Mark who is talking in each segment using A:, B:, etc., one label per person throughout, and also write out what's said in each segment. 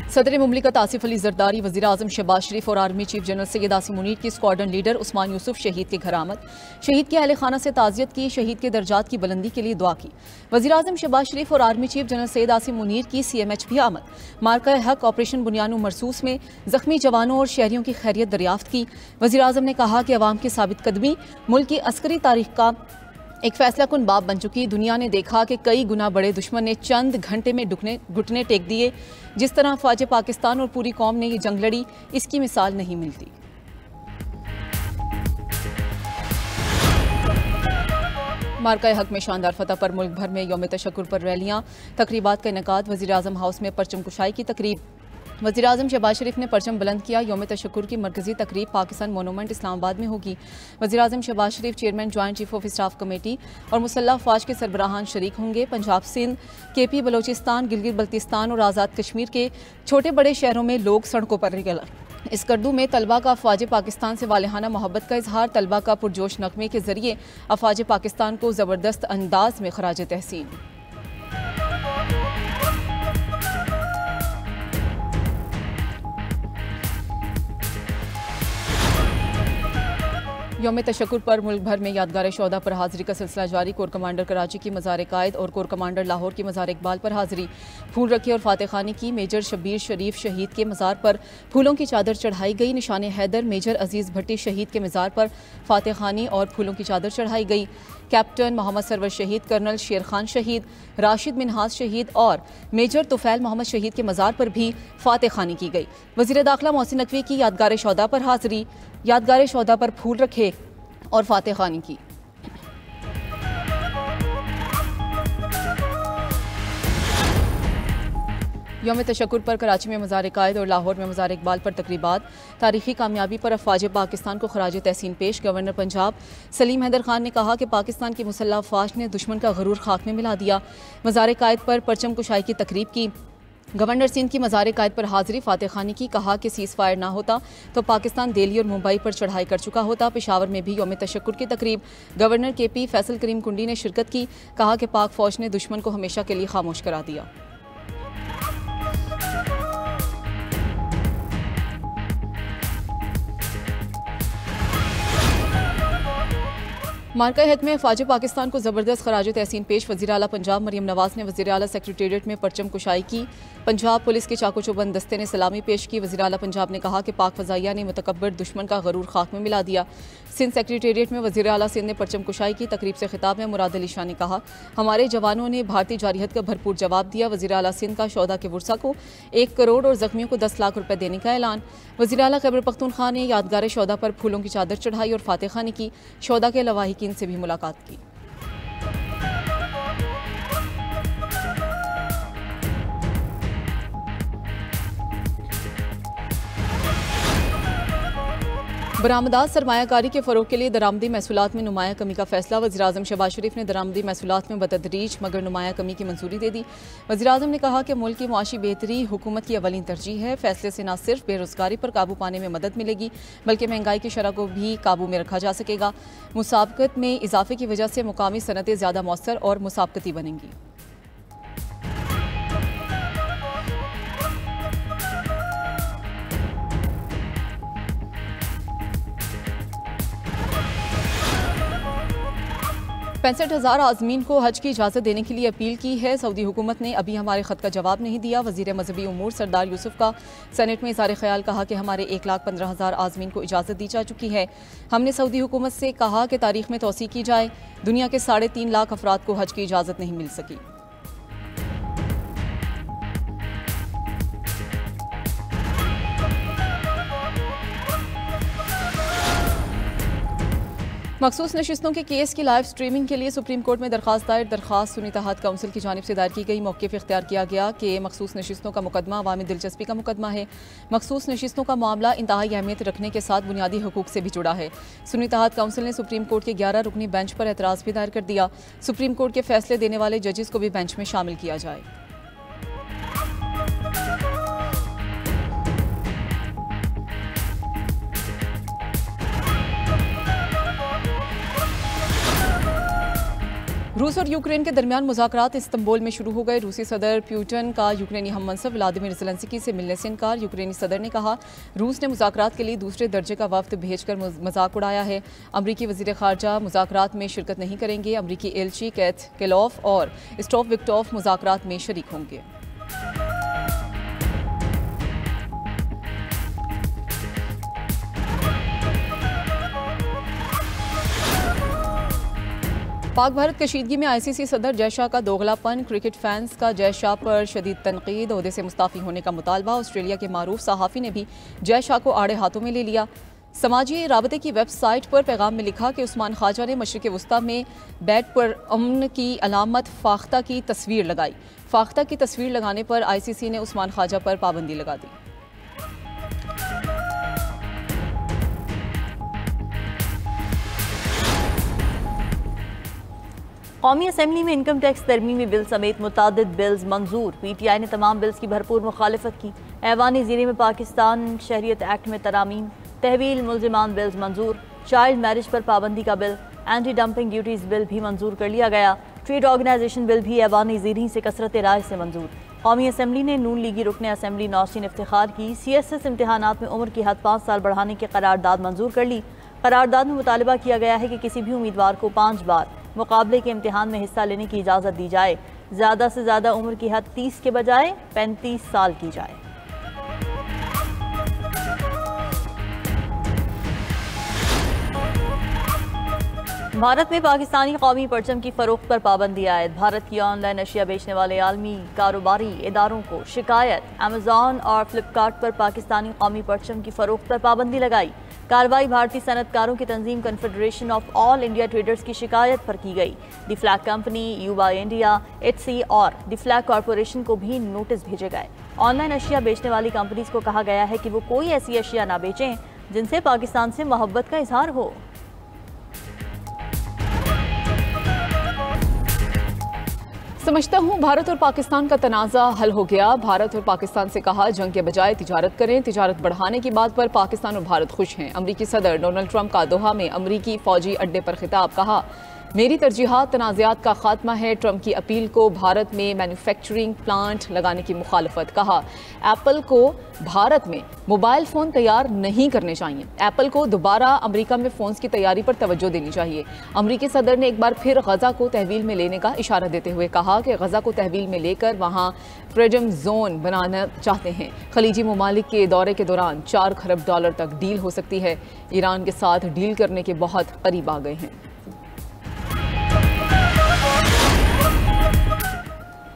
A: सदर मुमलिकत आसिफ अली जरदारी, वज़ीर आज़म शहबाज शरीफ और army chief general Syed Asim Munir की स्क्वाड्रन लीडर उस्मान यूसुफ शहीद के घर आमद। शहीद के अहल खाना से ताज़ियत की, शहीद के दर्जात की बुलंदी के लिए दुआ की। वज़ीर आज़म शहबाज शरीफ और army chief general Syed Asim Munir की CMH भी आमद। मार्का हक ऑपरेशन बुनियानो मरसूस में जख्मी जवानों और शहरियों की खैरियत दरियाफ्त की। वज़ीर आज़म ने कहा कि अवाम की साबित कदमी मुल्क की अस्करी तारीख का एक फैसला कुन बाब बन चुकी। दुनिया ने देखा कि कई गुना बड़े दुश्मन ने चंद घंटे में घुटने टेक दिए। जिस तरह फ़ौज पाकिस्तान और पूरी कौम ने ये जंग लड़ी, इसकी मिसाल नहीं मिलती। मार्का हक में शानदार फतह पर मुल्क भर में यौम तशक्कुर पर रैलियाँ, तकरीबात का इनेकाद। वज़ीर आज़म हाउस में परचम कुशाई की तकरीब। वज़ीर आज़म शहबाज शरीफ ने परचम बुलंद किया। यौम तशक्कुर की मरकज़ी तकरीब पाकिस्तान मोनूमेंट इस्लामाबाद में होगी। वज़ीर आज़म Shehbaz Sharif chairman joint chief of staff committee और मुसल्लह फ़ौज के सरबराहान शरीक होंगे। पंजाब, सिंध, KP बलोचिस्तान, गिलगित बल्तिस्तान और आज़ाद कश्मीर के छोटे बड़े शहरों में लोग सड़कों पर निकला। इस गर्दू में तलबा का अफ़वाज पाकिस्तान से वालिहाना मोहब्बत का इजहार। तलबा का पुरजोश नगमे के जरिए अफ़वाज पाकिस्तान को ज़बरदस्त अंदाज में खराज तहसीन। यौम तशक्कुर पर मुल्क भर में यादगार शोहदा पर हाजिरी का सिलसिला जारी। कोर कमांडर कराची की मज़ार कायद और कोर कमांडर लाहौर की मज़ार इकबाल पर हाजिरी। फूल रखे और फातह खानी की। मेजर शबीर शरीफ शहीद के मज़ार पर फूलों की चादर चढ़ाई गई। निशान हैदर मेजर अजीज़ भट्टी शहीद के मज़ार पर फातह खानी और फूलों की चादर चढ़ाई गई। कैप्टन मोहम्मद सरवर शहीद, कर्नल शेर खान शहीद, राशिद मिनहास शहीद और मेजर तुफैल मोहम्मद शहीद के मज़ार पर भी फातह खानी की गई। वज़ीर दाखिला मोहसिन नकवी की यादगार शोहदा पर हाजिरी। यादगार शोहदा पर फूल रखे और फातह खानी की। यौम तशक्कुर पर कराची में मज़ार कायद और लाहौर में मज़ार इकबाल पर तकरीबात। तारीखी कामयाबी पर अफ़वाज पाकिस्तान को खराज तहसीन पेश। गवर्नर पंजाब सलीम हैदर खान ने कहा कि पाकिस्तान की मुसल्लह फ़ौज ने दुश्मन का गरूर खाक में मिला दिया। मज़ार कायद पर परचम कुशाई की तकरीब की। गवर्नर सिंध की मज़ार कायद पर हाजिरी। फातह खानी की। कहा कि सीज़ फायर ना होता तो पाकिस्तान दिल्ली और मुंबई पर चढ़ाई कर चुका होता। पेशावर में भी यौम तशक्कुर की तकरीब। गवर्नर KP फैसल करीम कुंडी ने शिरकत की। कहा कि पाक फ़ौज ने दुश्मन को हमेशा के लिए खामोश करा दिया। मार्का हक में फ़ौज पाकिस्तान को ज़बरदस्त खराज तहसीन पेश। वज़ीर आला पंजाब मरियम नवाज़ ने वज़ीर आला सेक्रेटेरिएट में परचम कुशाई की। पंजाब पुलिस के चाको चौबंद दस्ते ने सलामी पेश की। वज़ीर आला पंजाब ने कहा कि पाक फ़ज़ाइया ने मुतकब्बिर दुश्मन का गरूर खाक में मिला दिया। सिंध सेक्रेटेरिएट में वज़ीर आला सिंध ने परचम कुशाई की। तकरीब से खिताब में मुराद अली शाह ने कहा, हमारे जवानों ने भारतीय जारियत का भरपूर जवाब दिया। वज़ीर आला सिंध का शोहदा के वर्सा को 1 करोड़ और ज़ख्मियों को 10 लाख रुपये देने का ऐलान। वज़ीर आला खैबर पख्तूनख्वा ने यादगार शोहदा पर फूलों की चादर चढ़ाई और फातह खानी की। शोहदा के लवाहिकीन से भी मुलाकात की। बरामदात सरमायाकारी के फ़रोग के लिए दरामदी महसूलात में नुमाया कमी का फैसला। वज़ीर आज़म शहबाज शरीफ ने दरामदी महसूलात में बतदरीज मगर नुमाया कमी की मंजूरी दे दी। वज़ीर आज़म ने कहा कि मुल्क की मुआशी बेहतरी हुकूमत की अवलीन तरजीह है। फैसले से न सिर्फ बेरोज़गारी पर काबू पाने में मदद मिलेगी बल्कि महंगाई की शरह को भी काबू में रखा जा सकेगा। मुसाबकत में इजाफे की वजह से मुकामी सनतें ज़्यादा मौसर और मुसाबकती बनेंगी। पैंसठ 65,000 आज़मीन को हज की इजाज़त देने के लिए अपील की है। सऊदी हुकूमत ने अभी हमारे ख़त का जवाब नहीं दिया। वज़ीर मजहबी उमूर सरदार यूसुफ का सेनेट में इज़हार ख्याल कहा कि हमारे 1,15,000 आज़मीन को इजाज़त दी जा चुकी है। हमने सऊदी हुकूमत से कहा कि तारीख में तोसी की जाए। दुनिया के 3.5 लाख अफराद को हज की इजाज़त नहीं मिल सकी। मखसूस नशिस्तों के केस की लाइव स्ट्रीमिंग के लिए सुप्रीम कोर्ट में दरखास्त दायर। दरखास्त सुन्नी इत्तेहाद काउंसिल की जानिब से दायर की गई। मौक़िफ़ इख्तियार किया गया कि मखसूस नशिस्तों का मुकदमा अवामी दिलचस्पी का मुकदमा है। मखसूस नशिस्तों का मामला इंतहाई अहमियत रखने के साथ बुनियादी हकूक़ से भी जुड़ा है। सुन्नी इत्तेहाद काउंसिल ने सुप्रीम कोर्ट के 11 रुकनी बेंच पर एतराज़ भी दायर कर दिया। सुप्रीम कोर्ट के फैसले देने वाले जजेस को भी बेंच में शामिल किया जाए। रूस और यूक्रेन के दरमियान मुज़ाकरात इस्तांबुल में शुरू हो गए। रूसी सदर पुतिन का यूक्रेनी हम मनसब व्लादिमीर ज़ेलेंस्की से मिलने से इनकार। यूक्रेनी सदर ने कहा रूस ने मुज़ाकरात के लिए दूसरे दर्जे का वफ्द भेजकर मजाक उड़ाया है। अमरीकी वज़ीर ख़ारजा मुज़ाकरात में शिरकत नहीं करेंगे। अमरीकी एलची कैथ केलॉफ और स्टॉफ विक्टॉफ मुज़ाकरात में शरीक होंगे। पाक भारत कशीदगी में आईसीसी सदर जय शाह का दोगलापन। क्रिकेट फैंस का जय शाह पर शदीद तनकीद। ओहदे से मुस्ताफ़ी होने का मुतालबा। ऑस्ट्रेलिया के मारूफ सहाफ़ी ने भी जय शाह को आड़े हाथों में ले लिया। समाजी राबते की वेबसाइट पर पैगाम में लिखा कि उस्मान ख्वाजा ने मशरिक़ वस्ता में बैट पर अमन की अलामत फाख्ता की तस्वीर लगाई। फाख्ता की तस्वीर लगाने पर आईसीसी ने उस्मान ख्वाजा पर पाबंदी लगा दी।
B: कौमी असम्बली में इनकम टैक्स तरमीमी बिल समेत मुतादिद बिल्स मंजूर। पीटीआई ने तमाम बिल्स की भरपूर मुखालफत की। ऐवानी ज़ीरे में पाकिस्तान शहरियत एक्ट में तरामीम। तहवील मुलजिमान बिल्स मंजूर। चाइल्ड मैरिज पर पाबंदी का bill, anti dumping duties bill भी मंजूर कर लिया गया। ट्रेड ऑर्गेनाइजेशन बिल भी ऐवानी ज़ीरी से कसरत राय से मंजूर। कौमी असम्बली ने नून लीगी रुकन असम्बली नौशीन इफ्तिखार की CSS इम्तहानात में उम्र की हद 5 साल बढ़ाने की करारदाद मंजूर कर ली। करारदाद में मुतालबा किया गया है कि किसी भी उम्मीदवार को 5 बार मुकाबले के इम्तिहान में हिस्सा लेने की इजाज़त दी जाए। ज़्यादा से ज़्यादा उम्र की हद 30 के बजाय 35 साल की जाए। भारत में पाकिस्तानी कौमी परचम की फ़रोख्त पर पाबंदी आयद। भारत की ऑनलाइन अशिया बेचने वाले आलमी कारोबारी इदारों को शिकायत। अमेज़ॉन और फ्लिपकार्ट पर पाकिस्तानी कौमी परचम की फ़रोख्त पर पाबंदी लगाई। कार्रवाई भारतीय सनतकारों की तंजीम Confederation of All India Traders की शिकायत पर की गई। The Flag Company, Yuva India, Etsy और द फ्लैग कॉरपोरेशन को भी नोटिस भेजे गए। ऑनलाइन अशिया बेचने वाली कंपनीज को कहा गया है कि वो कोई ऐसी अशिया ना बेचें जिनसे पाकिस्तान से मोहब्बत का इजहार हो।
A: समझता हूँ भारत और पाकिस्तान का तनाज़ा हल हो गया। भारत और पाकिस्तान से कहा जंग के बजाय तिजारत करें। तिजारत बढ़ाने की बात पर पाकिस्तान और भारत खुश हैं। अमरीकी सदर डोनाल्ड ट्रंप का दोहा में अमरीकी फौजी अड्डे पर खिताब। कहा मेरी तरजीहात तनाज़ात का खात्मा है। ट्रंप की अपील को भारत में मैन्युफैक्चरिंग प्लांट लगाने की मुखालफत। कहा एप्पल को भारत में मोबाइल फ़ोन तैयार नहीं करने चाहिए। एप्पल को दोबारा अमेरिका में फ़ोन्स की तैयारी पर तवज्जो देनी चाहिए। अमरीकी सदर ने एक बार फिर गज़ा को तहवील में लेने का इशारा देते हुए कहा कि गज़ा को तहवील में लेकर वहाँ फ्रीडम जोन बनाना चाहते हैं। खलीजी ममालिक के दौरे के दौरान $4 खरब तक डील हो सकती है। ईरान के साथ डील करने के बहुत करीब आ गए हैं।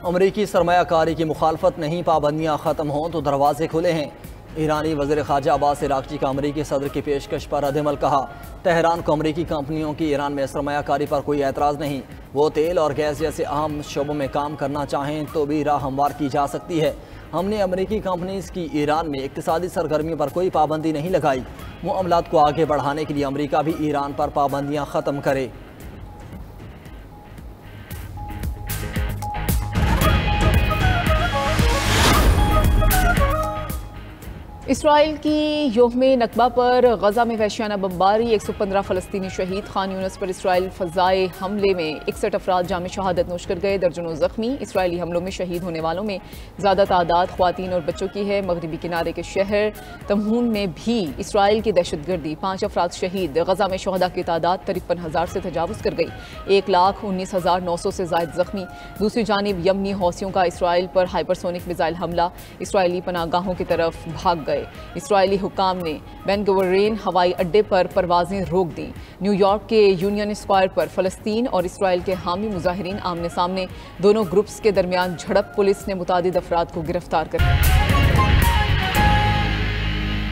C: अमरीकी सरमायाकारी की मुखालफत नहीं, पाबंदियाँ ख़त्म हों तो दरवाजे खुले हैं। ईरानी वज़ीर ख़ारजा अब्बास इराक़ची का अमरीकी सदर की पेशकश पर रद्द-ए-अमल। कहा तेहरान को अमरीकी कंपनियों की ईरान में सरमायाकारी पर कोई एतराज़ नहीं। वो तेल और गैस जैसे अहम शोबों में काम करना चाहें तो भी राह हमवार की जा सकती है। हमने अमरीकी कंपनीज़ की ईरान में इक़्तिसादी सरगर्मियों पर कोई पाबंदी नहीं लगाई। मामलात को आगे बढ़ाने के लिए अमरीका भी ईरान पर पाबंदियाँ ख़त्म करे।
A: इसराइल की योम नकबा पर गजा में वहशियाना बमबारी। 115 फ़लस्तीनी शहीद। खान यूनिस पर इसराइल फ़ज़ाए हमले में 61 अफराद जाम शहादत नोश कर गए। दर्जनों ज़ख्मी। इसराइली हमलों में शहीद होने वालों में ज़्यादा तादाद ख़वातीन और बच्चों की है। मगरबी किनारे के शहर तमहून में भी इसराइल की दहशतगर्दी। 5 अफराद शहीद। गजा में शहदा की तादाद 53,000 से तजावुज़ कर गई। 1,19,900 से ज़ायद ज़ख्मी। दूसरी जानिब यमनी हौसियों का इसराइल पर हाइपरसोनिक मिसाइल हमला। इसराइली पनागाहों की तरफ भाग गए। इसराइली हुकाम ने बेन गुरियन हवाई अड्डे पर परवाजें रोक दी। न्यूयॉर्क के यूनियन स्क्वायर पर फ़लस्तीन और इसराइल के हामी मुजाहिरीन आमने सामने। दोनों ग्रुप्स के दरमियान झड़प। पुलिस ने मुतादिद अफराद को गिरफ्तार कर